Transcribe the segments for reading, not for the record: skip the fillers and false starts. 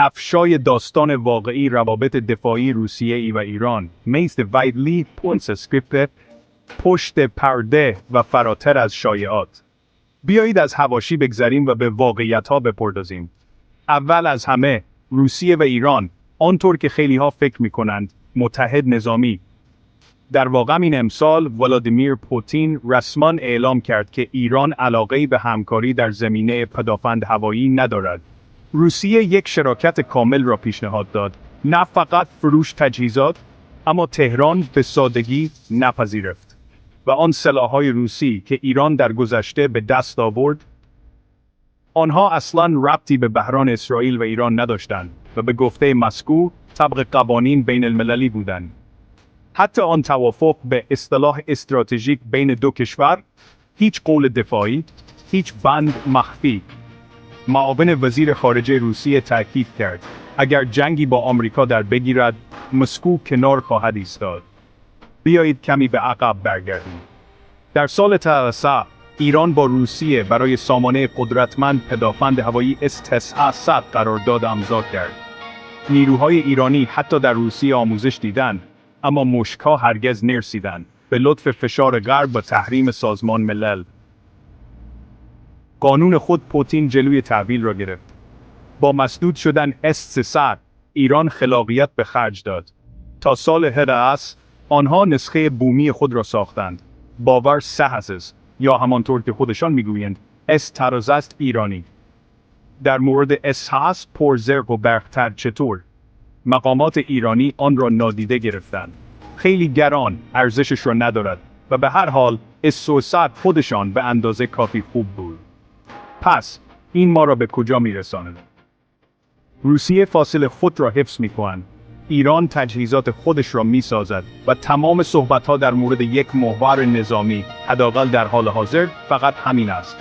افشای داستان واقعی روابط دفاعی روسیه و ایران مثل ویدلی پونس اسکریپت پشت پرده و فراتر از شایعات. بیایید از حواشی بگذریم و به واقعیت‌ها بپردازیم. اول از همه، روسیه و ایران، آنطور که خیلی‌ها فکر می‌کنند، متحد نظامی. در واقع این امسال ولادیمیر پوتین رسما اعلام کرد که ایران علاقه‌ای به همکاری در زمینه پدافند هوایی ندارد. روسیه یک شراکت کامل را پیشنهاد داد، نه فقط فروش تجهیزات، اما تهران به سادگی نپذیرفت. و آن سلاح‌های روسی که ایران در گذشته به دست آورد، آنها اصلاً ربطی به بحران اسرائیل و ایران نداشتند و به گفته مسکو طبق قوانین بین المللی بودند. حتی آن توافق به اصطلاح استراتژیک بین دو کشور، هیچ قول دفاعی، هیچ بند مخفی. معاون وزیر خارجه روسیه تاکید کرد اگر جنگی با آمریکا در بگیرد، مسکو کنار خواهد ایستاد. بیایید کمی به عقب برگردیم. در سال 2003 ایران با روسیه برای سامانه قدرتمند پدافند هوایی S-900 قرارداد امضا کرد. نیروهای ایرانی حتی در روسیه آموزش دیدند، اما مشک‌ها هرگز نرسیدند به لطف فشار غرب و تحریم سازمان ملل. قانون خود پوتین جلوی تحویل را گرفت. با مسدود شدن S-300 ایران خلاقیت به خرج داد. تا سال 2010 آنها نسخه بومی خود را ساختند. باور سه‌هست یا همانطور که خودشان میگویند S-300 ایرانی. در مورد S-7 پرزرق و برق‌تر چطور؟ مقامات ایرانی آن را نادیده گرفتند. خیلی گران، ارزشش را ندارد و به هر حال S-300 خودشان به اندازه کافی خوب بود. پس این ما را به کجا میرساند؟ روسیه فاصله خود را حفظ می‌کند. ایران تجهیزات خودش را می‌سازد و تمام صحبت‌ها در مورد یک محور نظامی، حداقل در حال حاضر، فقط همین است.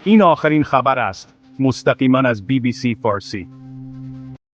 این آخرین خبر است، مستقیما از BBC فارسی.